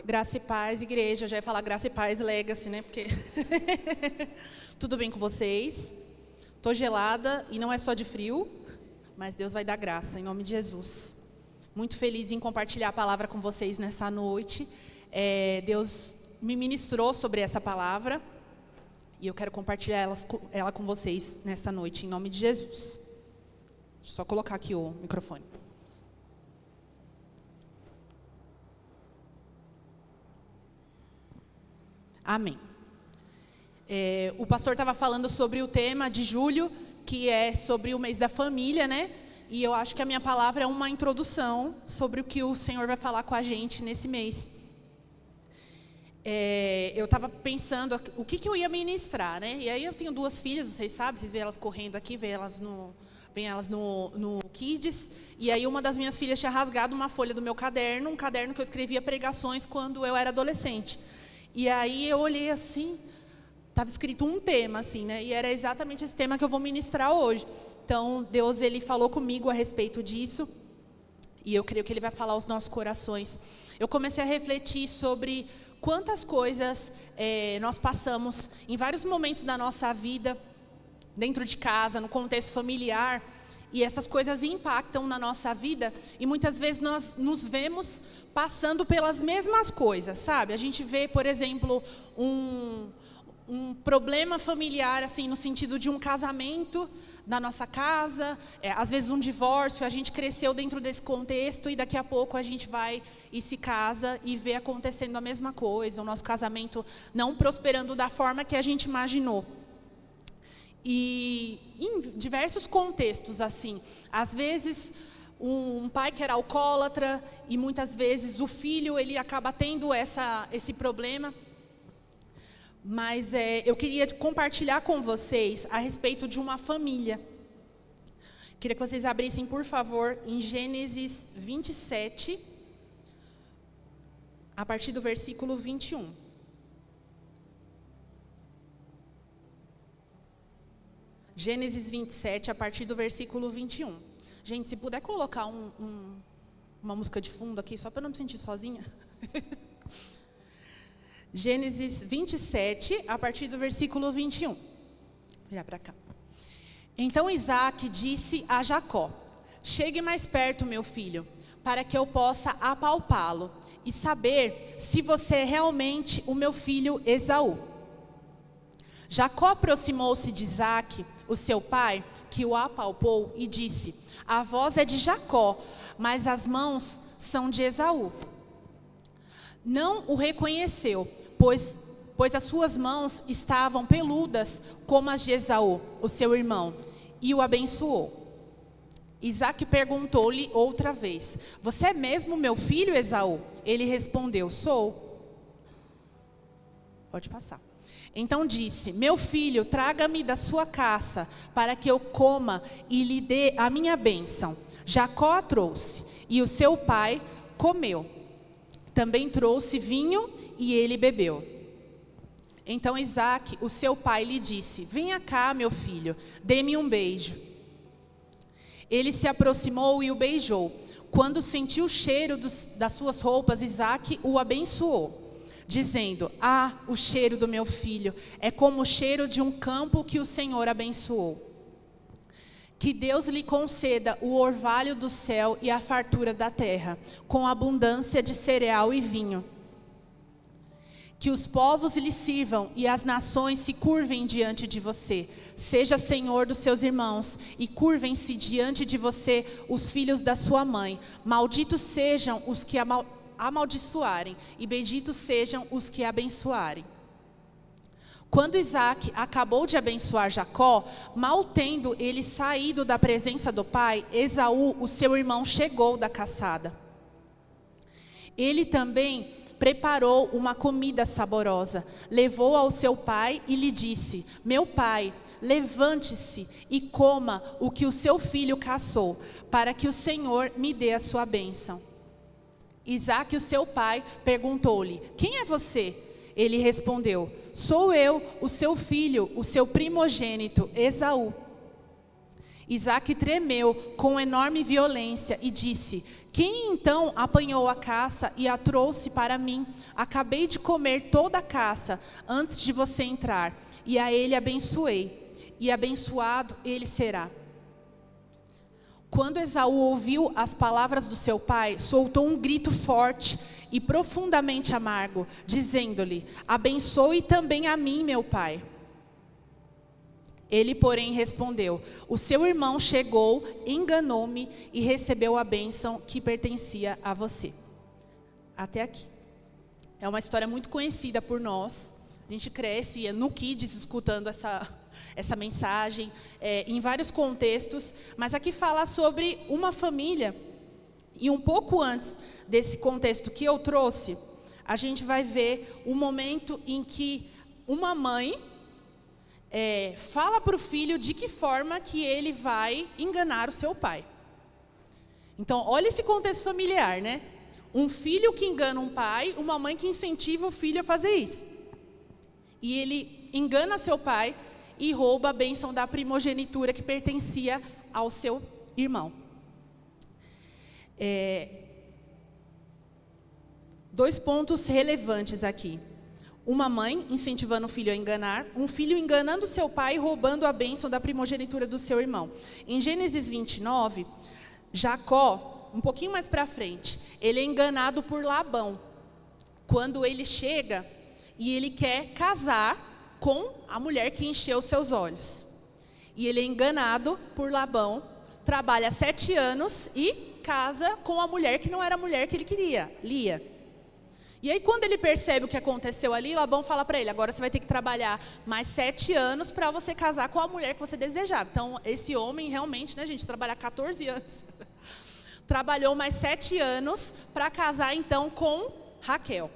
Graça e paz, igreja. Já ia falar graça e paz, legacy, né? Porque tudo bem com vocês? Tô gelada e não é só de frio, mas Deus vai dar graça, em nome de Jesus. Muito feliz em compartilhar a palavra com vocês nessa noite. Deus me ministrou sobre essa palavra e eu quero compartilhar ela com vocês nessa noite, em nome de Jesus. Deixa eu só colocar aqui o microfone. Amém. O pastor estava falando sobre o tema de julho, que é sobre o mês da família, né? E eu acho que a minha palavra é uma introdução sobre o que o Senhor vai falar com a gente nesse mês. Eu estava pensando o que eu ia ministrar, né? E aí eu tenho 2 filhas, vocês sabem, vocês veem elas correndo aqui, veem elas no Kids. E aí uma das minhas filhas tinha rasgado uma folha do meu caderno, um caderno que eu escrevia pregações quando eu era adolescente. E aí eu olhei assim, estava escrito um tema, assim, né? E era exatamente esse tema que eu vou ministrar hoje. Então, Deus, Ele falou comigo a respeito disso. E eu creio que Ele vai falar aos nossos corações. Eu comecei a refletir sobre quantas coisas nós passamos em vários momentos da nossa vida, dentro de casa, no contexto familiar. E essas coisas impactam na nossa vida e muitas vezes nós nos vemos passando pelas mesmas coisas, sabe? A gente vê, por exemplo, um problema familiar, assim, no sentido de um casamento na nossa casa, às vezes um divórcio, a gente cresceu dentro desse contexto e daqui a pouco a gente vai e se casa e vê acontecendo a mesma coisa, o nosso casamento não prosperando da forma que a gente imaginou. E em diversos contextos, assim, às vezes um pai que era alcoólatra e muitas vezes o filho ele acaba tendo esse problema. Mas eu queria compartilhar com vocês a respeito de uma família. Queria que vocês abrissem, por favor, em Gênesis 27, a partir do versículo 21. Gênesis 27, a partir do versículo 21. Gente, se puder colocar uma música de fundo aqui, só para eu não me sentir sozinha. Gênesis 27, a partir do versículo 21. Virar para cá. Então Isaac disse a Jacó: chegue mais perto, meu filho, para que eu possa apalpá-lo e saber se você é realmente o meu filho Esaú. Jacó aproximou-se de Isaac, o seu pai, que o apalpou, e disse: a voz é de Jacó, mas as mãos são de Esaú. Não o reconheceu, pois as suas mãos estavam peludas como as de Esaú, o seu irmão, e o abençoou. Isaac perguntou-lhe outra vez: você é mesmo meu filho, Esaú? Ele respondeu: sou. Pode passar. Então disse: meu filho, traga-me da sua caça, para que eu coma e lhe dê a minha bênção. Jacó a trouxe, e o seu pai comeu. Também trouxe vinho, e ele bebeu. Então Isaac, o seu pai, lhe disse: venha cá, meu filho, dê-me um beijo. Ele se aproximou e o beijou. Quando sentiu o cheiro das suas roupas, Isaac o abençoou, dizendo: o cheiro do meu filho é como o cheiro de um campo que o Senhor abençoou. Que Deus lhe conceda o orvalho do céu e a fartura da terra, com abundância de cereal e vinho. Que os povos lhe sirvam e as nações se curvem diante de você. Seja senhor dos seus irmãos e curvem-se diante de você os filhos da sua mãe. Malditos sejam os que amaldiçoarem e benditos sejam os que abençoarem. Quando Isaac acabou de abençoar Jacó, mal tendo ele saído da presença do pai, Esaú, o seu irmão, chegou da caçada. Ele também preparou uma comida saborosa, levou ao seu pai e lhe disse: meu pai, levante-se e coma o que o seu filho caçou, para que o Senhor me dê a sua bênção. Isaac, o seu pai, perguntou-lhe: quem é você? Ele respondeu: sou eu, o seu filho, o seu primogênito, Esaú. Isaque tremeu com enorme violência e disse: quem então apanhou a caça e a trouxe para mim? Acabei de comer toda a caça antes de você entrar, e a ele abençoei, e abençoado ele será. Quando Esaú ouviu as palavras do seu pai, soltou um grito forte e profundamente amargo, dizendo-lhe: abençoe também a mim, meu pai. Ele, porém, respondeu: o seu irmão chegou, enganou-me e recebeu a bênção que pertencia a você. Até aqui. É uma história muito conhecida por nós. A gente cresce no Kids escutando essa mensagem, em vários contextos. Mas aqui fala sobre uma família. E um pouco antes desse contexto que eu trouxe, a gente vai ver o momento em que uma mãe fala para o filho de que forma que ele vai enganar o seu pai. Então, olha esse contexto familiar, né? Um filho que engana um pai, uma mãe que incentiva o filho a fazer isso. E ele engana seu pai e rouba a bênção da primogenitura que pertencia ao seu irmão. Dois pontos relevantes aqui. Uma mãe incentivando o filho a enganar, um filho enganando seu pai e roubando a bênção da primogenitura do seu irmão. Em Gênesis 29, Jacó, um pouquinho mais para frente, ele é enganado por Labão. Quando ele chega e ele quer casar com a mulher que encheu seus olhos. E ele é enganado por Labão, trabalha 7 anos e casa com a mulher que não era a mulher que ele queria, Lia. E aí, quando ele percebe o que aconteceu ali, Labão fala para ele: agora você vai ter que trabalhar mais 7 anos para você casar com a mulher que você desejava. Então, esse homem realmente, né, gente, trabalhar 14 anos. Trabalhou mais 7 anos para casar, então, com Raquel.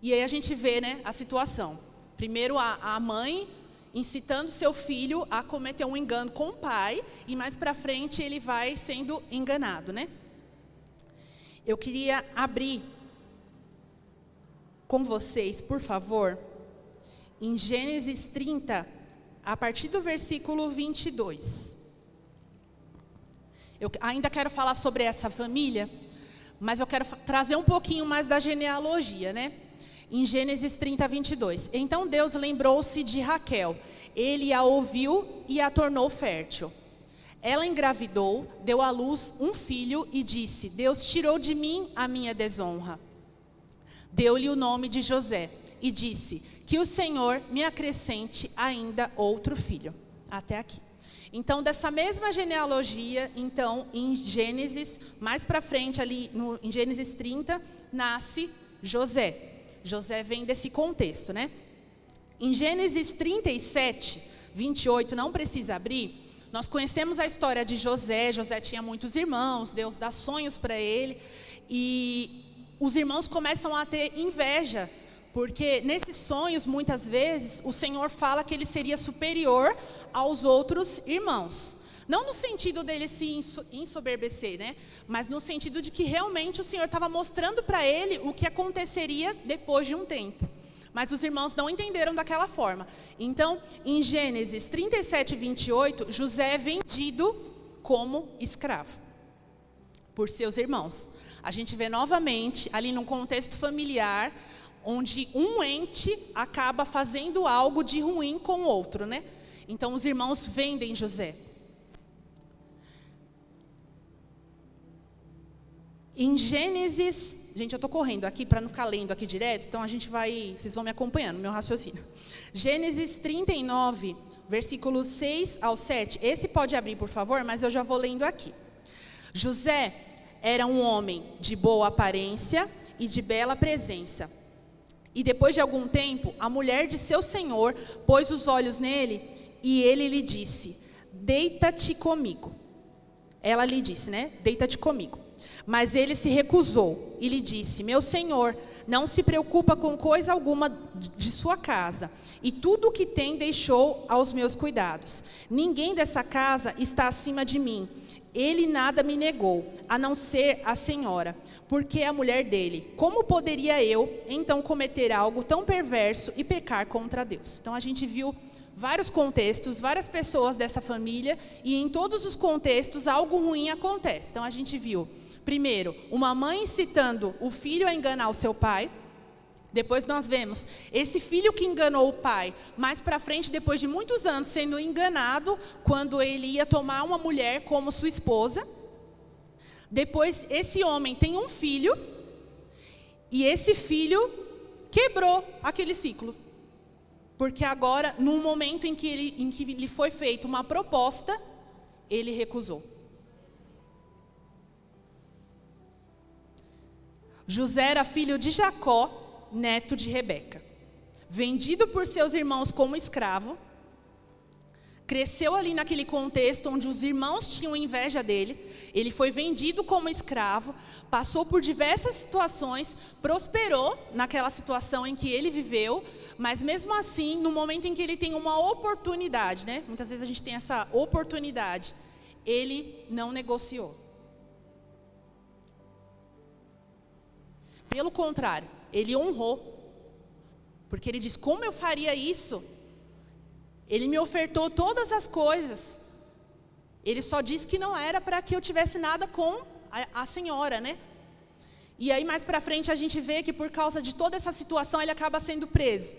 E aí a gente vê, né, a situação. Primeiro, a mãe incitando seu filho a cometer um engano com o pai. E mais para frente, ele vai sendo enganado, né? Eu queria abrir com vocês, por favor, em Gênesis 30, a partir do versículo 22. Eu ainda quero falar sobre essa família, mas eu quero trazer um pouquinho mais da genealogia, né? Em Gênesis 30, 22. Então Deus lembrou-se de Raquel. Ele a ouviu e a tornou fértil. Ela engravidou, deu à luz um filho e disse: Deus tirou de mim a minha desonra. Deu-lhe o nome de José e disse: que o Senhor me acrescente ainda outro filho. Até aqui. Então, dessa mesma genealogia, então, em Gênesis, mais para frente, ali em Gênesis 30, nasce José. José vem desse contexto, né? Em Gênesis 37, 28, não precisa abrir, nós conhecemos a história de José. José tinha muitos irmãos, Deus dá sonhos para ele, e os irmãos começam a ter inveja, porque nesses sonhos, muitas vezes, o Senhor fala que ele seria superior aos outros irmãos. Não no sentido dele se ensoberbecer, né? Mas no sentido de que realmente o Senhor estava mostrando para ele o que aconteceria depois de um tempo. Mas os irmãos não entenderam daquela forma. Então, em Gênesis 37, 28, José é vendido como escravo por seus irmãos. A gente vê novamente, ali num contexto familiar, onde um ente acaba fazendo algo de ruim com o outro, né? Então, os irmãos vendem José. Em Gênesis, gente, eu estou correndo aqui para não ficar lendo aqui direto, então vocês vão me acompanhando, meu raciocínio. Gênesis 39, versículos 6 ao 7. Esse pode abrir, por favor, mas eu já vou lendo aqui. José era um homem de boa aparência e de bela presença. E depois de algum tempo, a mulher de seu senhor pôs os olhos nele e ele lhe disse: deita-te comigo. Ela lhe disse, né? Deita-te comigo. Mas ele se recusou e lhe disse: meu senhor, não se preocupa com coisa alguma de sua casa, e tudo o que tem deixou aos meus cuidados. Ninguém dessa casa está acima de mim. Ele nada me negou, a não ser a senhora, porque é a mulher dele. Como poderia eu, então, cometer algo tão perverso e pecar contra Deus? Então, a gente viu vários contextos, várias pessoas dessa família, e em todos os contextos algo ruim acontece. Então a gente viu, primeiro, uma mãe incitando o filho a enganar o seu pai. Depois nós vemos esse filho que enganou o pai, mais para frente, depois de muitos anos, sendo enganado quando ele ia tomar uma mulher como sua esposa. Depois, esse homem tem um filho, e esse filho quebrou aquele ciclo. Porque agora, no momento em que lhe foi feita uma proposta, ele recusou. José era filho de Jacó, neto de Rebeca. Vendido por seus irmãos como escravo, cresceu ali naquele contexto onde os irmãos tinham inveja dele. Ele foi vendido como escravo, passou por diversas situações, prosperou naquela situação em que ele viveu, mas mesmo assim, no momento em que ele tem uma oportunidade, né? Muitas vezes a gente tem essa oportunidade, ele não negociou. Pelo contrário, ele honrou, porque ele diz, como eu faria isso? Ele me ofertou todas as coisas. Ele só disse que não era para que eu tivesse nada com a senhora, né? E aí mais para frente a gente vê que por causa de toda essa situação ele acaba sendo preso.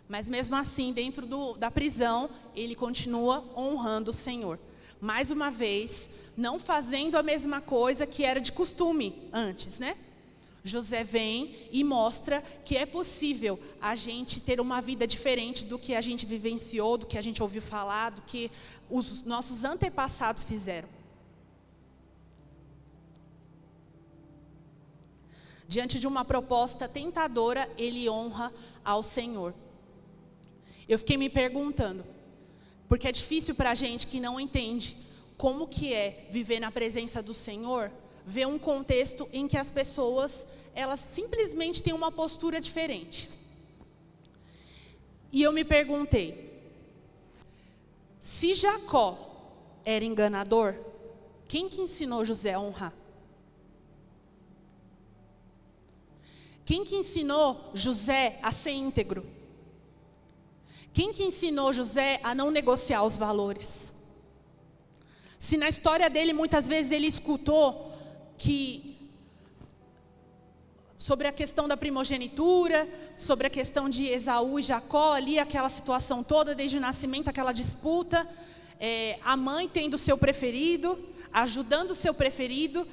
Mas mesmo assim, dentro da prisão, ele continua honrando o Senhor. Mais uma vez, não fazendo a mesma coisa que era de costume antes, né? José vem e mostra que é possível a gente ter uma vida diferente do que a gente vivenciou, do que a gente ouviu falar, do que os nossos antepassados fizeram. Diante de uma proposta tentadora, ele honra ao Senhor. Eu fiquei me perguntando, porque é difícil para a gente que não entende como que é viver na presença do Senhor, ver um contexto em que as pessoas, elas simplesmente têm uma postura diferente. E eu me perguntei, se Jacó era enganador, quem que ensinou José a honrar? Quem que ensinou José a ser íntegro? Quem que ensinou José a não negociar os valores? Se na história dele, muitas vezes ele escutou sobre a questão da primogenitura, sobre a questão de Esaú e Jacó, ali aquela situação toda, desde o nascimento, aquela disputa, a mãe tendo o seu preferido, ajudando o seu preferido,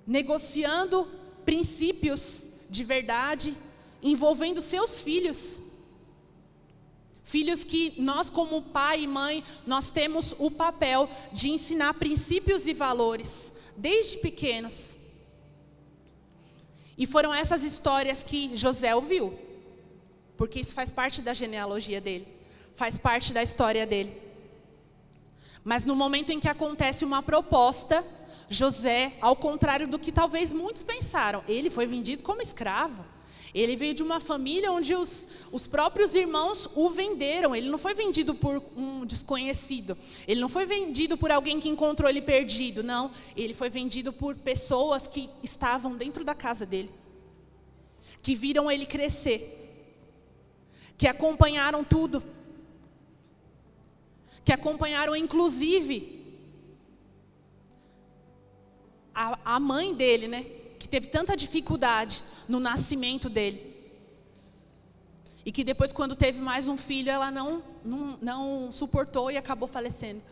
negociando princípios de verdade, envolvendo seus filhos. Filhos que nós, como pai e mãe, nós temos o papel de ensinar princípios e valores, desde pequenos. E foram essas histórias que José ouviu, porque isso faz parte da genealogia dele, faz parte da história dele. Mas no momento em que acontece uma proposta, José, ao contrário do que talvez muitos pensaram, ele foi vendido como escravo. Ele veio de uma família onde os próprios irmãos o venderam. Ele não foi vendido por um desconhecido. Ele não foi vendido por alguém que encontrou ele perdido. Não, ele foi vendido por pessoas que estavam dentro da casa dele. Que viram ele crescer. Que acompanharam tudo. Que acompanharam inclusive a mãe dele, né? Que teve tanta dificuldade no nascimento dele. E que depois, quando teve mais um filho, ela não suportou e acabou falecendo.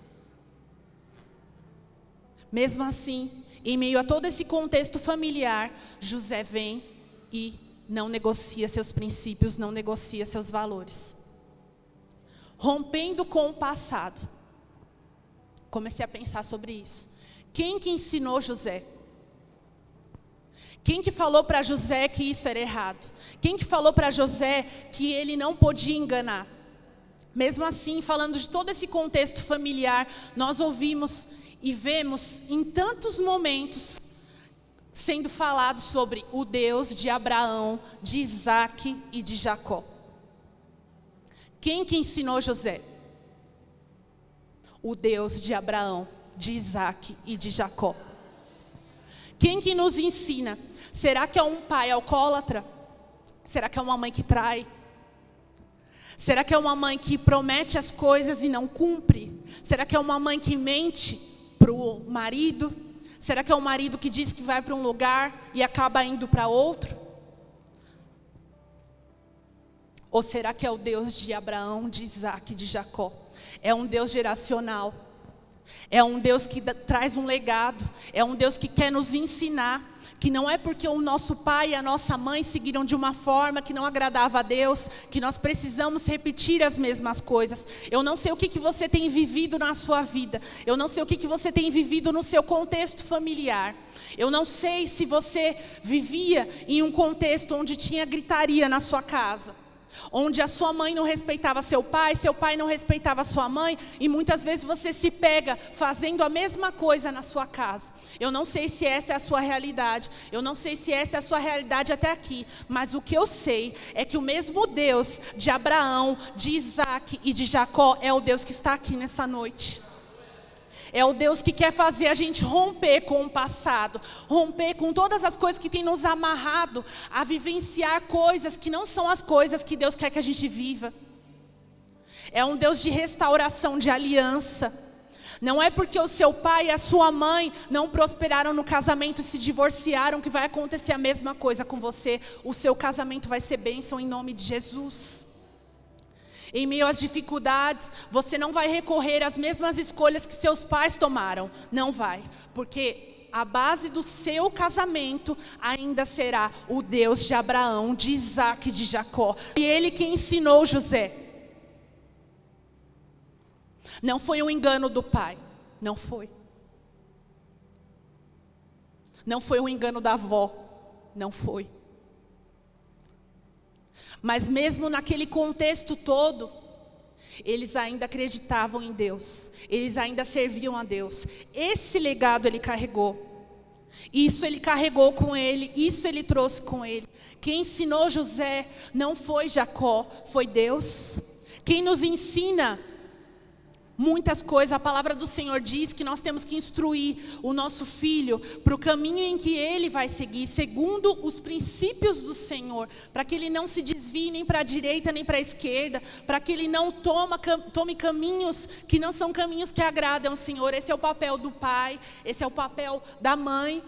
Mesmo assim, em meio a todo esse contexto familiar, José vem e não negocia seus princípios, não negocia seus valores. Rompendo com o passado. Comecei a pensar sobre isso. Quem que ensinou José? Quem que falou para José que isso era errado? Quem que falou para José que ele não podia enganar? Mesmo assim, falando de todo esse contexto familiar, nós ouvimos e vemos em tantos momentos sendo falado sobre o Deus de Abraão, de Isaac e de Jacó. Quem que ensinou José? O Deus de Abraão, de Isaac e de Jacó. Quem que nos ensina? Será que é um pai alcoólatra? Será que é uma mãe que trai? Será que é uma mãe que promete as coisas e não cumpre? Será que é uma mãe que mente para o marido? Será que é um marido que diz que vai para um lugar e acaba indo para outro? Ou será que é o Deus de Abraão, de Isaac, de Jacó? É um Deus geracional. É um Deus que traz um legado. É um Deus que quer nos ensinar que não é porque o nosso pai e a nossa mãe seguiram de uma forma que não agradava a Deus, que nós precisamos repetir as mesmas coisas. Eu não sei o que você tem vivido na sua vida. Eu não sei o que você tem vivido no seu contexto familiar. Eu não sei se você vivia em um contexto onde tinha gritaria na sua casa, onde a sua mãe não respeitava seu pai não respeitava sua mãe, e muitas vezes você se pega fazendo a mesma coisa na sua casa. Eu não sei se essa é a sua realidade, eu não sei se essa é a sua realidade até aqui, mas o que eu sei é que o mesmo Deus de Abraão, de Isaac e de Jacó é o Deus que está aqui nessa noite. É o Deus que quer fazer a gente romper com o passado, romper com todas as coisas que tem nos amarrado a vivenciar coisas que não são as coisas que Deus quer que a gente viva. É um Deus de restauração, de aliança. Não é porque o seu pai e a sua mãe não prosperaram no casamento e se divorciaram que vai acontecer a mesma coisa com você. O seu casamento vai ser bênção em nome de Jesus. Em meio às dificuldades, você não vai recorrer às mesmas escolhas que seus pais tomaram. Não vai, porque a base do seu casamento ainda será o Deus de Abraão, de Isaac e de Jacó. E ele que ensinou José. Não foi um engano do pai, não foi. Não foi um engano da avó, não foi. Mas mesmo naquele contexto todo, eles ainda acreditavam em Deus. Eles ainda serviam a Deus. Esse legado ele carregou. Isso ele carregou com ele. Isso ele trouxe com ele. Quem ensinou José não foi Jacó, foi Deus. Quem nos ensina muitas coisas, a palavra do Senhor diz que nós temos que instruir o nosso filho para o caminho em que ele vai seguir, segundo os princípios do Senhor, para que ele não se desvie nem para a direita nem para a esquerda, para que ele não tome caminhos que não são caminhos que agradam ao Senhor. Esse é o papel do pai, esse é o papel da mãe.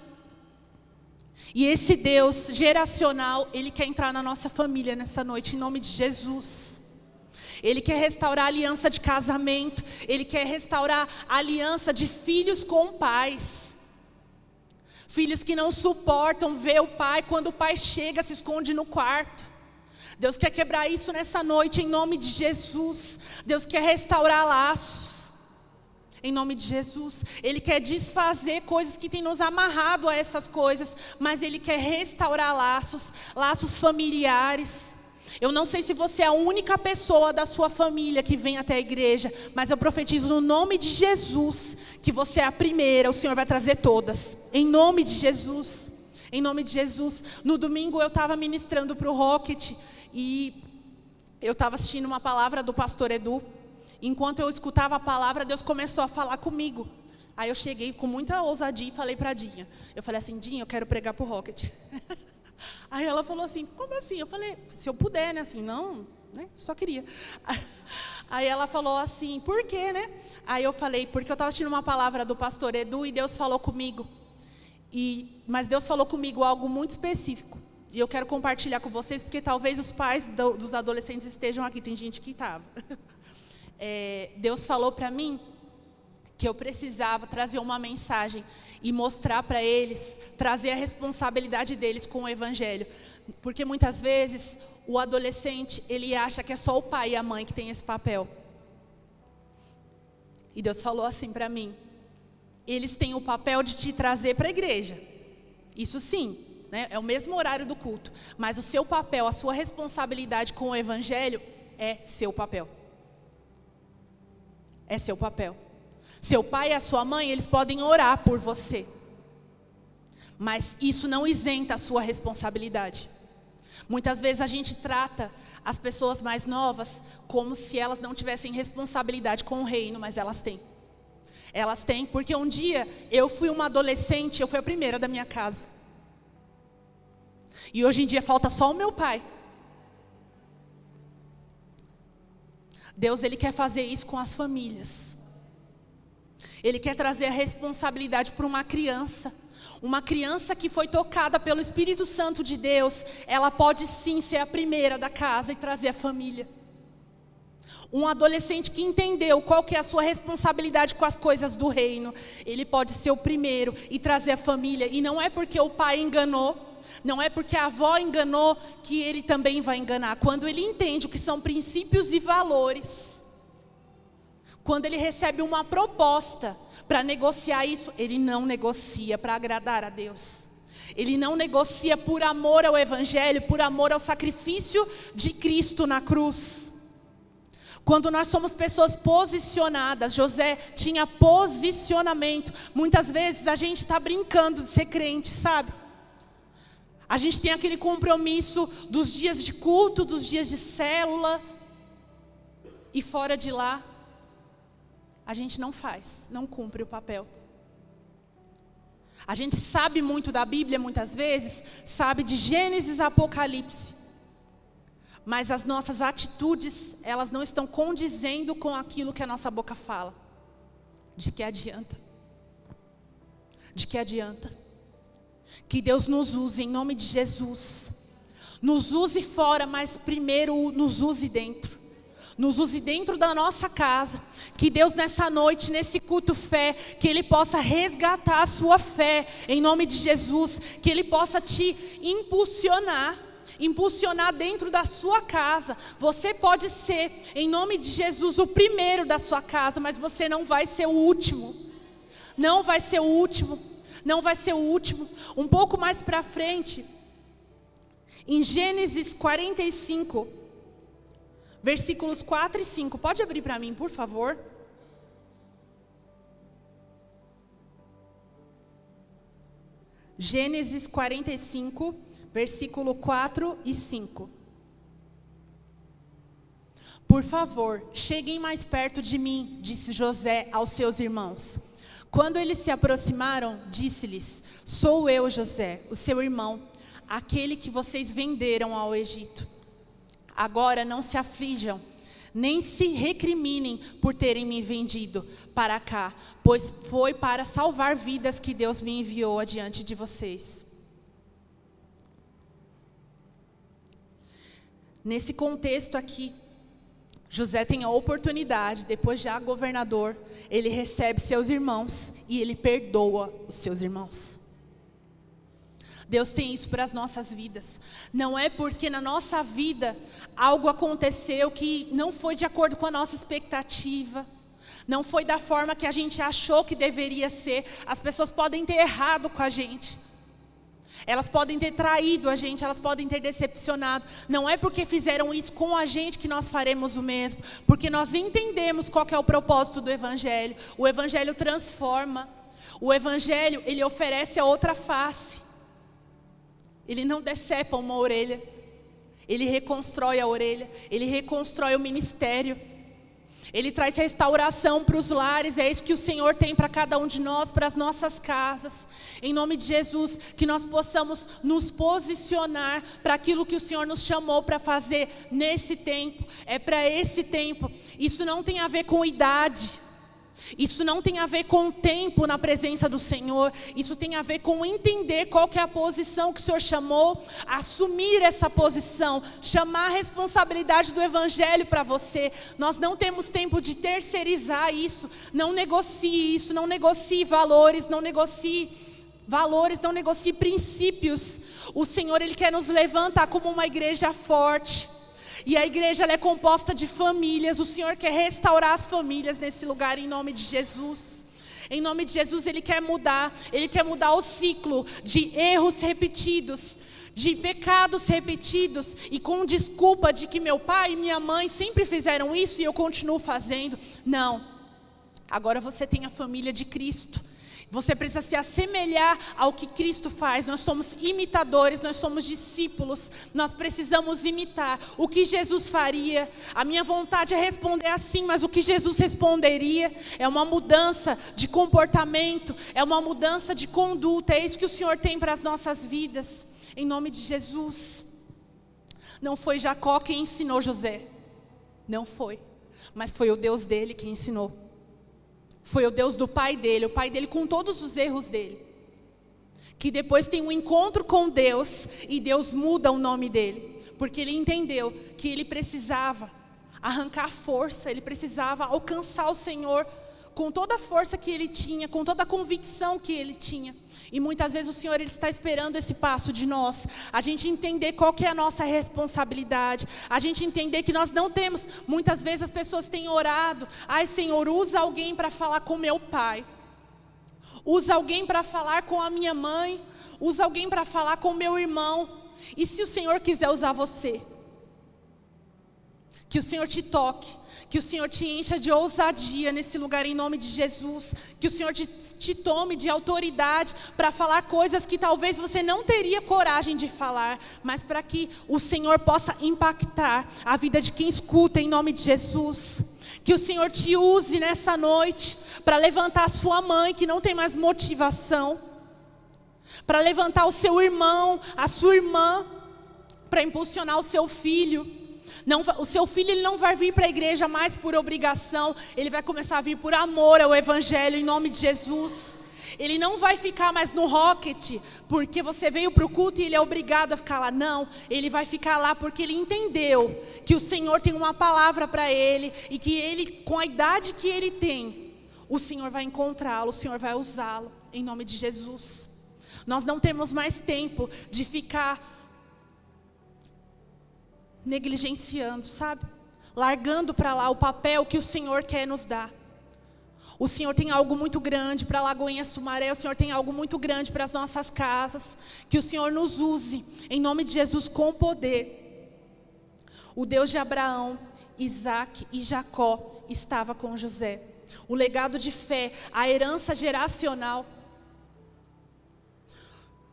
E esse Deus geracional, ele quer entrar na nossa família nessa noite, em nome de Jesus. Ele quer restaurar a aliança de casamento. Ele quer restaurar a aliança de filhos com pais. Filhos que não suportam ver o pai, quando o pai chega, se esconde no quarto. Deus quer quebrar isso nessa noite, em nome de Jesus. Deus quer restaurar laços, em nome de Jesus. Ele quer desfazer coisas que têm nos amarrado a essas coisas, mas Ele quer restaurar laços, laços familiares. Eu não sei se você é a única pessoa da sua família que vem até a igreja, mas eu profetizo no nome de Jesus, que você é a primeira, o Senhor vai trazer todas, em nome de Jesus, em nome de Jesus. No domingo eu estava ministrando para o Rocket, e eu estava assistindo uma palavra do pastor Edu. Enquanto eu escutava a palavra, Deus começou a falar comigo. Aí eu cheguei com muita ousadia e falei para a Dinha, eu falei assim: Dinha, eu quero pregar para o Rocket. Aí ela falou assim: como assim? Eu falei: se eu puder, né? Assim, não, né? Só queria. Aí ela falou assim: por quê, né? Aí eu falei: porque eu estava assistindo uma palavra do pastor Edu e Deus falou comigo. Mas Deus falou comigo algo muito específico. E eu quero compartilhar com vocês, porque talvez os pais dos adolescentes estejam aqui. Tem gente que estava. Deus falou para mim que eu precisava trazer uma mensagem e mostrar para eles, trazer a responsabilidade deles com o evangelho. Porque muitas vezes o adolescente, ele acha que é só o pai e a mãe que tem esse papel. E Deus falou assim para mim: eles têm o papel de te trazer para a igreja. Isso sim, né? É o mesmo horário do culto. Mas o seu papel, a sua responsabilidade com o evangelho é seu papel. É seu papel. Seu pai e a sua mãe, eles podem orar por você. Mas isso não isenta a sua responsabilidade. Muitas vezes a gente trata as pessoas mais novas como se elas não tivessem responsabilidade com o reino, mas elas têm. Elas têm, porque um dia eu fui uma adolescente, eu fui a primeira da minha casa. E hoje em dia falta só o meu pai. Deus, Ele quer fazer isso com as famílias. Ele quer trazer a responsabilidade para uma criança. Uma criança que foi tocada pelo Espírito Santo de Deus, ela pode sim ser a primeira da casa e trazer a família. Um adolescente que entendeu qual que é a sua responsabilidade com as coisas do reino, ele pode ser o primeiro e trazer a família. E não é porque o pai enganou, não é porque a avó enganou que ele também vai enganar. Quando ele entende o que são princípios e valores, quando ele recebe uma proposta para negociar isso, ele não negocia para agradar a Deus. Ele não negocia por amor ao Evangelho, por amor ao sacrifício de Cristo na cruz. Quando nós somos pessoas posicionadas, José tinha posicionamento. Muitas vezes a gente está brincando de ser crente, sabe? A gente tem aquele compromisso dos dias de culto, dos dias de célula. E fora de lá, a gente não faz, não cumpre o papel. A gente sabe muito da Bíblia muitas vezes, sabe de Gênesis a Apocalipse. Mas as nossas atitudes, elas não estão condizendo com aquilo que a nossa boca fala. De que adianta? De que adianta? Que Deus nos use em nome de Jesus. Nos use fora, mas primeiro nos use dentro. Nos use dentro da nossa casa. Que Deus nessa noite, nesse culto fé, que Ele possa resgatar a sua fé, em nome de Jesus. Que Ele possa te impulsionar dentro da sua casa. Você pode ser, em nome de Jesus, o primeiro da sua casa, mas você não vai ser o último. Não vai ser o último. Não vai ser o último. Um pouco mais para frente, em Gênesis 45, versículos 4 e 5. Pode abrir para mim, por favor? Gênesis 45, versículo 4 e 5. Por favor, cheguem mais perto de mim, disse José aos seus irmãos. Quando eles se aproximaram, disse-lhes: sou eu, José, o seu irmão, aquele que vocês venderam ao Egito. Agora não se aflijam, nem se recriminem por terem me vendido para cá, pois foi para salvar vidas que Deus me enviou adiante de vocês. Nesse contexto aqui, José tem a oportunidade, depois já governador, ele recebe seus irmãos e ele perdoa os seus irmãos. Deus tem isso para as nossas vidas. Não é porque na nossa vida algo aconteceu que não foi de acordo com a nossa expectativa, não foi da forma que a gente achou que deveria ser. As pessoas podem ter errado com a gente. Elas podem ter traído a gente, elas podem ter decepcionado. Não é porque fizeram isso com a gente que nós faremos o mesmo. Porque nós entendemos qual que é o propósito do Evangelho. O Evangelho transforma. O Evangelho, ele oferece a outra face. Ele não decepa uma orelha. Ele reconstrói a orelha. Ele reconstrói o ministério. Ele traz restauração para os lares. É isso que o Senhor tem para cada um de nós, para as nossas casas. Em nome de Jesus, que nós possamos nos posicionar para aquilo que o Senhor nos chamou para fazer nesse tempo. É para esse tempo. Isso não tem a ver com idade. Isso não tem a ver com o tempo na presença do Senhor. Isso tem a ver com entender qual que é a posição que o Senhor chamou, assumir essa posição, chamar a responsabilidade do Evangelho para você. Nós não temos tempo de terceirizar isso. Não negocie isso, não negocie valores, não negocie princípios. O Senhor, Ele quer nos levantar como uma igreja forte. E a igreja, ela é composta de famílias. O Senhor quer restaurar as famílias nesse lugar em nome de Jesus. Em nome de Jesus, Ele quer mudar o ciclo de erros repetidos, de pecados repetidos, e com desculpa de que meu pai e minha mãe sempre fizeram isso e eu continuo fazendo. Não, agora você tem a família de Cristo. Você precisa se assemelhar ao que Cristo faz. Nós somos imitadores, nós somos discípulos. Nós precisamos imitar o que Jesus faria. A minha vontade é responder assim, mas o que Jesus responderia é uma mudança de comportamento, é uma mudança de conduta. É isso que o Senhor tem para as nossas vidas, em nome de Jesus. Não foi Jacó quem ensinou José, não foi. mas foi o Deus dele que ensinou. Foi o Deus do pai dele, o pai dele com todos os erros dele, que depois tem um encontro com Deus e Deus muda o nome dele, porque ele entendeu que ele precisava arrancar força, ele precisava alcançar o Senhor com toda a força que ele tinha, com toda a convicção que ele tinha. E muitas vezes o Senhor ele está esperando esse passo de nós, a gente entender qual que é a nossa responsabilidade, a gente entender que nós não temos, muitas vezes as pessoas têm orado, ai Senhor, usa alguém para falar com meu pai, usa alguém para falar com a minha mãe, usa alguém para falar com meu irmão. E se o Senhor quiser usar você? Que o Senhor te toque, que o Senhor te encha de ousadia nesse lugar em nome de Jesus. Que o Senhor te tome de autoridade para falar coisas que talvez você não teria coragem de falar, mas para que o Senhor possa impactar a vida de quem escuta em nome de Jesus. Que o Senhor te use nessa noite para levantar a sua mãe que não tem mais motivação, para levantar o seu irmão, a sua irmã, para impulsionar o seu filho. Não, o seu filho ele não vai vir para a igreja mais por obrigação, ele vai começar a vir por amor ao Evangelho em nome de Jesus. Ele não vai ficar mais no Rocket, porque você veio para o culto e ele é obrigado a ficar lá. Não, ele vai ficar lá porque ele entendeu que o Senhor tem uma palavra para ele, e que ele, com a idade que ele tem, o Senhor vai encontrá-lo, o Senhor vai usá-lo, em nome de Jesus. Nós não temos mais tempo de ficar negligenciando, sabe? Largando para lá o papel que o Senhor quer nos dar. O Senhor tem algo muito grande para Lagoinha Sumaré, o Senhor tem algo muito grande para as nossas casas. Que o Senhor nos use, em nome de Jesus, com poder. O Deus de Abraão, Isaac e Jacó estava com José. O legado de fé, a herança geracional.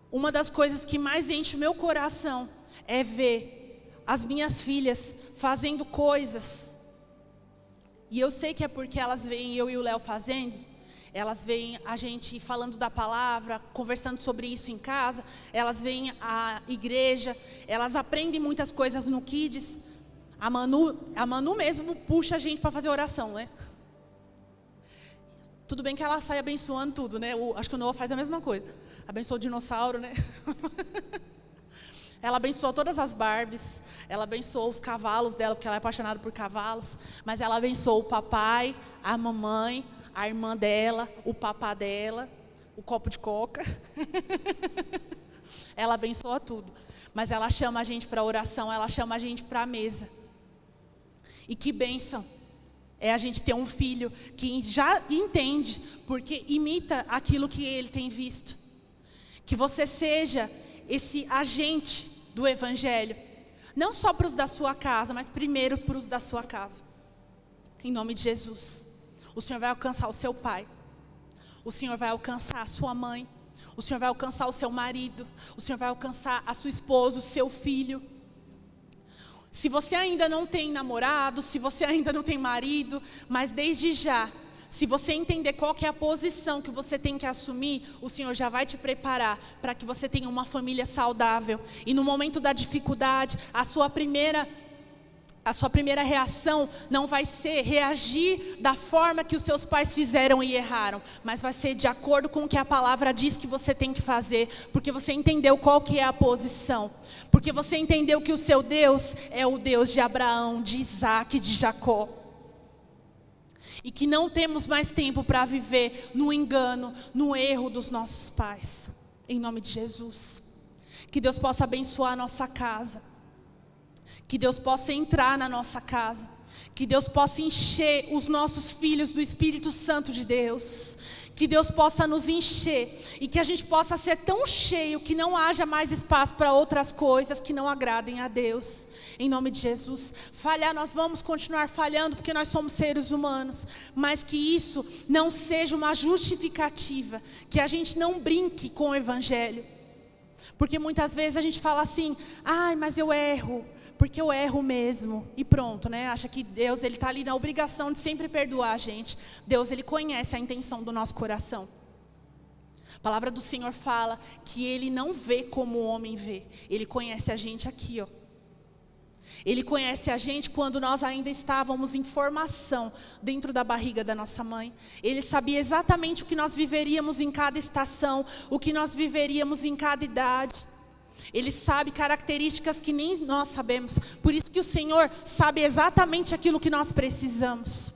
Uma das coisas que mais enche o meu coração é ver as minhas filhas fazendo coisas, e eu sei que é porque elas veem eu e o Léo fazendo, elas veem a gente falando da palavra, conversando sobre isso em casa, elas veem a igreja, elas aprendem muitas coisas no Kids. A Manu mesmo puxa a gente para fazer oração, né? Tudo bem que ela sai abençoando tudo, né? Acho que o Noah faz a mesma coisa, abençoa o dinossauro, né? Ela abençoou todas as Barbies, ela abençoou os cavalos dela, porque ela é apaixonada por cavalos, mas ela abençoou o papai, a mamãe, a irmã dela, o papá dela, o copo de coca. Ela abençoa tudo, mas ela chama a gente para oração, ela chama a gente para a mesa. E que bênção é a gente ter um filho que já entende, porque imita aquilo que ele tem visto. Que você seja esse agente do Evangelho, não só para os da sua casa, mas primeiro para os da sua casa. Em nome de Jesus. O Senhor vai alcançar o seu pai, o Senhor vai alcançar a sua mãe, o Senhor vai alcançar o seu marido, o Senhor vai alcançar a sua esposa, o seu filho. Se você ainda não tem namorado, se você ainda não tem marido, mas desde já, se você entender qual que é a posição que você tem que assumir, o Senhor já vai te preparar para que você tenha uma família saudável. E no momento da dificuldade, a sua primeira reação não vai ser reagir da forma que os seus pais fizeram e erraram, mas vai ser de acordo com o que a palavra diz que você tem que fazer, porque você entendeu qual que é a posição, porque você entendeu que o seu Deus é o Deus de Abraão, de Isaac e de Jacó. E que não temos mais tempo para viver no engano, no erro dos nossos pais. Em nome de Jesus. Que Deus possa abençoar a nossa casa. Que Deus possa entrar na nossa casa. Que Deus possa encher os nossos filhos do Espírito Santo de Deus. Que Deus possa nos encher. E que a gente possa ser tão cheio que não haja mais espaço para outras coisas que não agradem a Deus. Em nome de Jesus. Falhar, nós vamos continuar falhando porque nós somos seres humanos. Mas que isso não seja uma justificativa. Que a gente não brinque com o Evangelho. Porque muitas vezes a gente fala assim, ai, mas eu erro. Porque eu erro mesmo. E pronto, né? Acha que Deus está ali na obrigação de sempre perdoar a gente. Deus, Ele conhece a intenção do nosso coração. A palavra do Senhor fala que Ele não vê como o homem vê. Ele conhece a gente aqui, ó. Ele conhece a gente quando nós ainda estávamos em formação dentro da barriga da nossa mãe. Ele sabia exatamente o que nós viveríamos em cada estação, o que nós viveríamos em cada idade. Ele sabe características que nem nós sabemos. Por isso que o Senhor sabe exatamente aquilo que nós precisamos.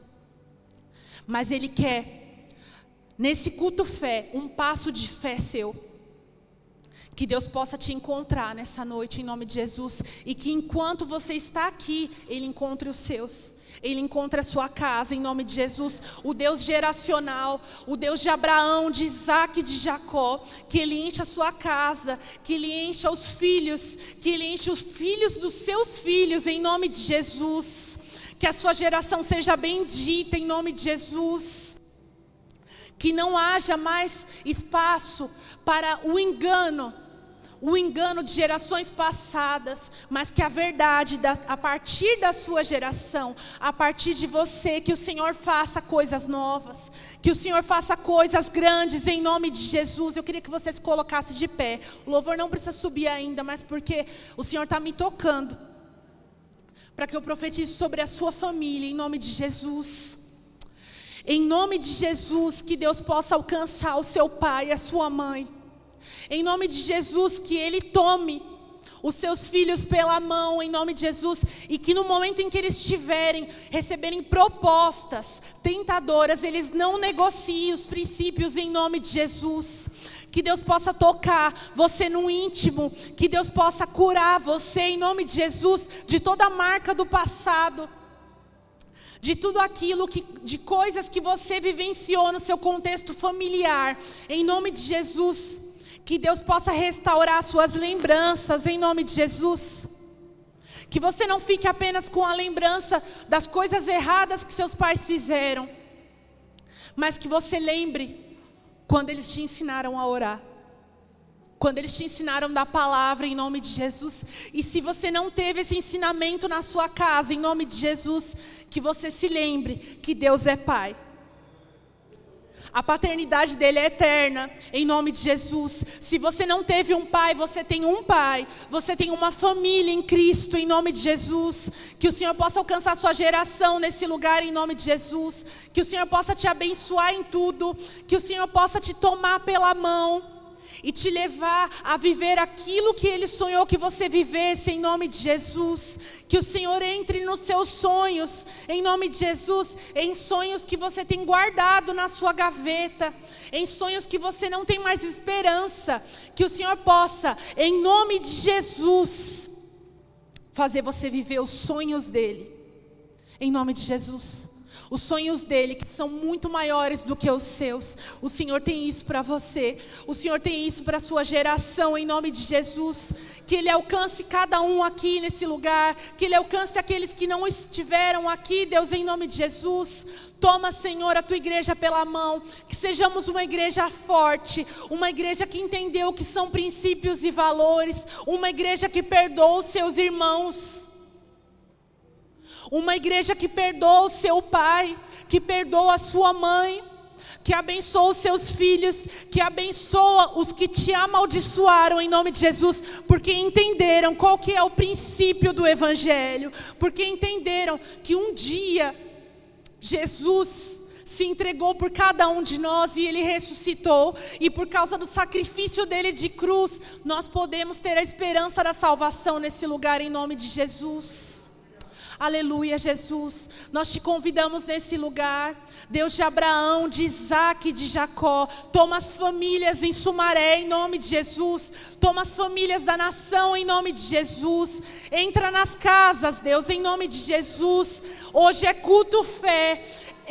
Mas Ele quer, nesse culto fé, um passo de fé seu. Que Deus possa te encontrar nessa noite, em nome de Jesus. E que enquanto você está aqui, Ele encontre os seus. Ele encontre a sua casa, em nome de Jesus. O Deus geracional, o Deus de Abraão, de Isaac e de Jacó. Que Ele encha a sua casa, que Ele encha os filhos, que Ele enche os filhos dos seus filhos, em nome de Jesus. Que a sua geração seja bendita, em nome de Jesus. Que não haja mais espaço para o engano de gerações passadas, mas que a verdade, a partir da sua geração, a partir de você, que o Senhor faça coisas novas, que o Senhor faça coisas grandes em nome de Jesus. Eu queria que você se colocasse de pé. O louvor não precisa subir ainda, mas porque o Senhor está me tocando, para que eu profetize sobre a sua família, em nome de Jesus. Em nome de Jesus, que Deus possa alcançar o seu pai e a sua mãe. Em nome de Jesus, que Ele tome os seus filhos pela mão, em nome de Jesus. E que no momento em que eles receberem propostas tentadoras, eles não negociem os princípios, em nome de Jesus. Que Deus possa tocar você no íntimo. Que Deus possa curar você, em nome de Jesus, de toda a marca do passado. De tudo aquilo, de coisas que você vivenciou no seu contexto familiar. Em nome de Jesus. Que Deus possa restaurar suas lembranças, em nome de Jesus. Que você não fique apenas com a lembrança das coisas erradas que seus pais fizeram. Mas que você lembre quando eles te ensinaram a orar. Quando eles te ensinaram da palavra, em nome de Jesus. E se você não teve esse ensinamento na sua casa, em nome de Jesus, que você se lembre que Deus é Pai. A paternidade dele é eterna, em nome de Jesus. Se você não teve um pai, você tem um pai. Você tem uma família em Cristo, em nome de Jesus. Que o Senhor possa alcançar a sua geração nesse lugar, em nome de Jesus. Que o Senhor possa te abençoar em tudo. Que o Senhor possa te tomar pela mão e te levar a viver aquilo que Ele sonhou que você vivesse, em nome de Jesus. Que o Senhor entre nos seus sonhos, em nome de Jesus, em sonhos que você tem guardado na sua gaveta, em sonhos que você não tem mais esperança. Que o Senhor possa, em nome de Jesus, fazer você viver os sonhos dEle, em nome de Jesus. Os sonhos dele, que são muito maiores do que os seus. O Senhor tem isso para você. O Senhor tem isso para a sua geração, em nome de Jesus. Que Ele alcance cada um aqui nesse lugar. Que Ele alcance aqueles que não estiveram aqui, Deus, em nome de Jesus. Toma, Senhor, a tua igreja pela mão. Que sejamos uma igreja forte. Uma igreja que entendeu o que são princípios e valores. Uma igreja que perdoa os seus irmãos. Uma igreja que perdoa o seu pai, que perdoa a sua mãe, que abençoa os seus filhos, que abençoa os que te amaldiçoaram, em nome de Jesus, porque entenderam qual que é o princípio do Evangelho, porque entenderam que um dia Jesus se entregou por cada um de nós e Ele ressuscitou, e por causa do sacrifício dele de cruz, nós podemos ter a esperança da salvação nesse lugar, em nome de Jesus. Aleluia, Jesus. Nós te convidamos nesse lugar. Deus de Abraão, de Isaac e de Jacó. Toma as famílias em Sumaré, em nome de Jesus. Toma as famílias da nação, em nome de Jesus. Entra nas casas, Deus, em nome de Jesus. Hoje é culto fé.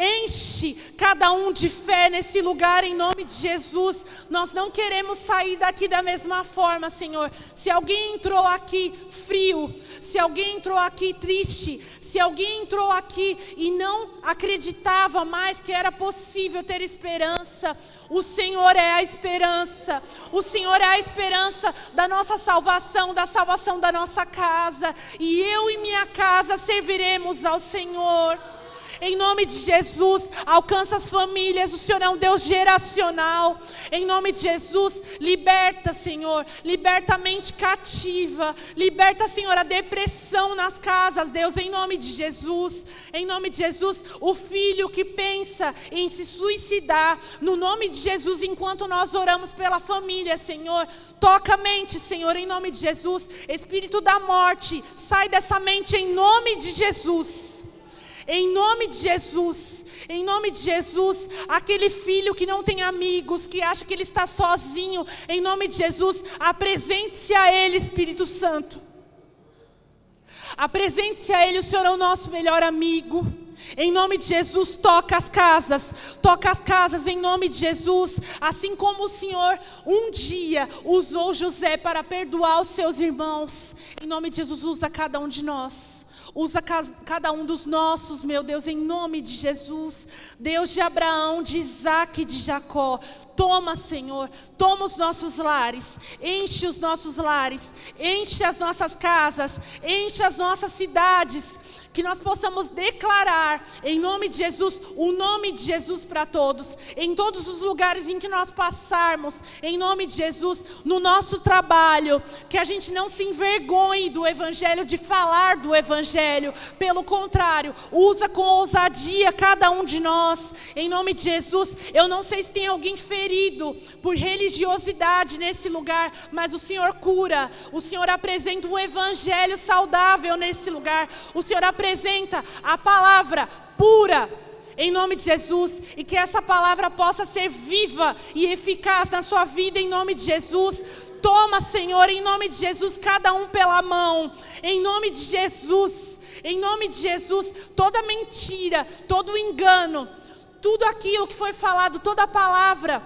Enche cada um de fé nesse lugar, em nome de Jesus. Nós não queremos sair daqui da mesma forma, Senhor. Se alguém entrou aqui frio, se alguém entrou aqui triste, se alguém entrou aqui e não acreditava mais que era possível ter esperança, o Senhor é a esperança. O Senhor é a esperança da nossa salvação, da salvação da nossa casa. E eu e minha casa serviremos ao Senhor. Em nome de Jesus, alcança as famílias. O Senhor é um Deus geracional. Em nome de Jesus, liberta, Senhor. Liberta a mente cativa. Liberta, Senhor, a depressão nas casas, Deus, em nome de Jesus. Em nome de Jesus, o filho que pensa em se suicidar, no nome de Jesus, enquanto nós oramos pela família, Senhor, toca a mente, Senhor, em nome de Jesus. Espírito da morte, sai dessa mente em nome de Jesus. Em nome de Jesus. Em nome de Jesus, aquele filho que não tem amigos, que acha que ele está sozinho, em nome de Jesus, apresente-se a ele, Espírito Santo. Apresente-se a ele, o Senhor é o nosso melhor amigo. Em nome de Jesus, toca as casas em nome de Jesus. Assim como o Senhor um dia usou José para perdoar os seus irmãos, em nome de Jesus, usa cada um de nós. Usa cada um dos nossos, meu Deus, em nome de Jesus. Deus de Abraão, de Isaac e de Jacó. Toma, Senhor, toma os nossos lares. Enche os nossos lares. Enche as nossas casas. Enche as nossas cidades. Que nós possamos declarar, em nome de Jesus, o nome de Jesus para todos. Em todos os lugares em que nós passarmos, em nome de Jesus, no nosso trabalho. Que a gente não se envergonhe do Evangelho, de falar do Evangelho. Pelo contrário, usa com ousadia cada um de nós. Em nome de Jesus, eu não sei se tem alguém ferido por religiosidade nesse lugar, mas o Senhor cura. O Senhor apresenta um Evangelho saudável nesse lugar. O Senhor apresenta a palavra pura, em nome de Jesus, e que essa palavra possa ser viva e eficaz na sua vida, em nome de Jesus. Toma, Senhor, em nome de Jesus, cada um pela mão, em nome de Jesus, toda mentira, todo engano, tudo aquilo que foi falado, toda a palavra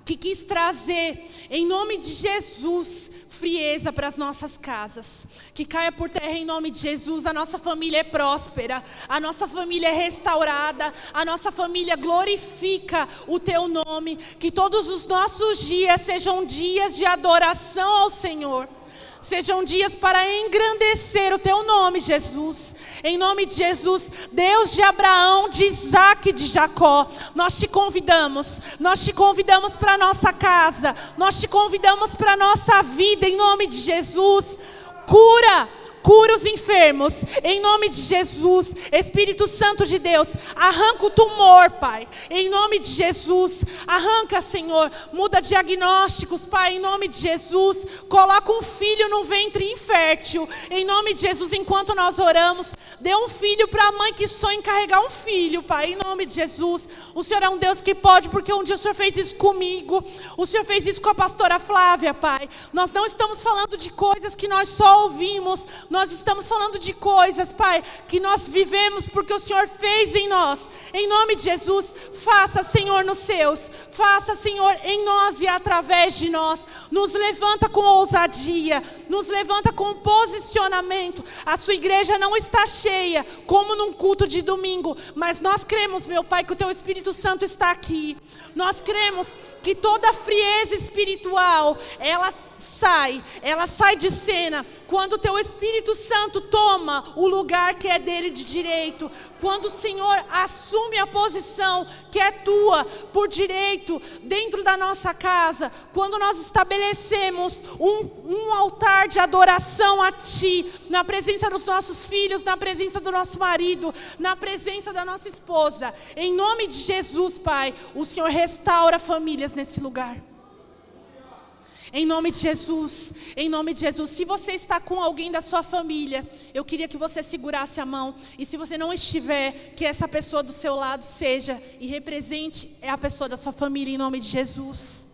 que quis trazer, em nome de Jesus, frieza para as nossas casas, que caia por terra em nome de Jesus. A nossa família é próspera, a nossa família é restaurada, a nossa família glorifica o Teu nome, que todos os nossos dias sejam dias de adoração ao Senhor. Sejam dias para engrandecer o Teu nome, Jesus. Em nome de Jesus, Deus de Abraão, de Isaac e de Jacó, nós te convidamos para a nossa casa, nós te convidamos para a nossa vida, em nome de Jesus. Cura os enfermos, em nome de Jesus. Espírito Santo de Deus, arranca o tumor, Pai, em nome de Jesus. Arranca, Senhor, muda diagnósticos, Pai, em nome de Jesus. Coloca um filho no ventre infértil, em nome de Jesus, enquanto nós oramos. Dê um filho para a mãe que sonha em carregar um filho, Pai, em nome de Jesus. O Senhor é um Deus que pode, porque um dia o Senhor fez isso comigo. O Senhor fez isso com a pastora Flávia, Pai. Nós não estamos falando de coisas que nós só ouvimos. Nós estamos falando de coisas, Pai, que nós vivemos porque o Senhor fez em nós. Em nome de Jesus, faça, Senhor, nos seus. Faça, Senhor, em nós e através de nós. Nos levanta com ousadia. Nos levanta com posicionamento. A sua igreja não está cheia, como num culto de domingo. Mas nós cremos, meu Pai, que o Teu Espírito Santo está aqui. Nós cremos que toda frieza espiritual, ela sai de cena quando o Teu Espírito Santo toma o lugar que é dele de direito, quando o Senhor assume a posição que é Tua por direito dentro da nossa casa, quando nós estabelecemos um altar de adoração a Ti, na presença dos nossos filhos, na presença do nosso marido, na presença da nossa esposa, em nome de Jesus, Pai, o Senhor restaura famílias nesse lugar. Em nome de Jesus, em nome de Jesus. Se você está com alguém da sua família, eu queria que você segurasse a mão. E se você não estiver, que essa pessoa do seu lado seja e represente a pessoa da sua família, em nome de Jesus.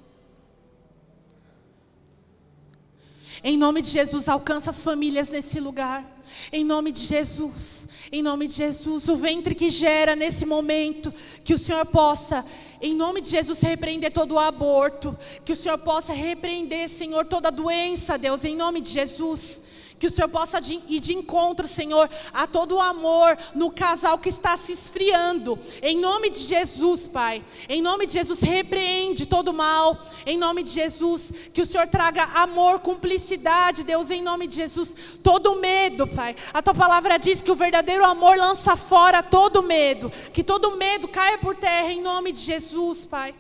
Em nome de Jesus, alcança as famílias nesse lugar. Em nome de Jesus, em nome de Jesus, o ventre que gera nesse momento, que o Senhor possa, em nome de Jesus, repreender todo o aborto, que o Senhor possa repreender, Senhor, toda doença, Deus, em nome de Jesus, Que o Senhor possa ir de encontro, Senhor, a todo o amor no casal que está se esfriando. Em nome de Jesus, Pai. Em nome de Jesus, repreende todo o mal. Em nome de Jesus, que o Senhor traga amor, cumplicidade, Deus, em nome de Jesus. Todo medo, Pai. A Tua palavra diz que o verdadeiro amor lança fora todo medo. Que todo medo caia por terra, em nome de Jesus, Pai.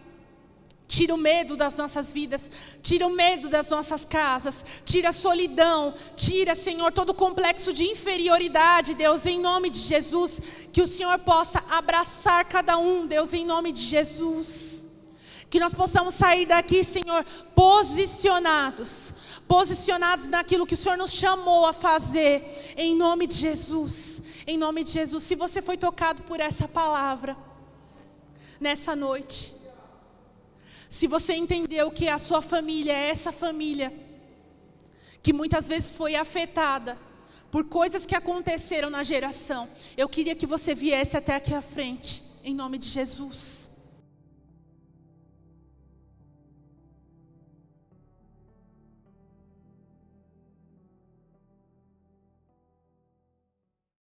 Tira o medo das nossas vidas, tira o medo das nossas casas, tira a solidão, tira, Senhor, todo o complexo de inferioridade, Deus, em nome de Jesus. Que o Senhor possa abraçar cada um, Deus, em nome de Jesus. Que nós possamos sair daqui, Senhor, posicionados naquilo que o Senhor nos chamou a fazer, em nome de Jesus. Em nome de Jesus. Se você foi tocado por essa palavra, nessa noite, se você entendeu que a sua família é essa família que muitas vezes foi afetada por coisas que aconteceram na geração, eu queria que você viesse até aqui à frente, em nome de Jesus.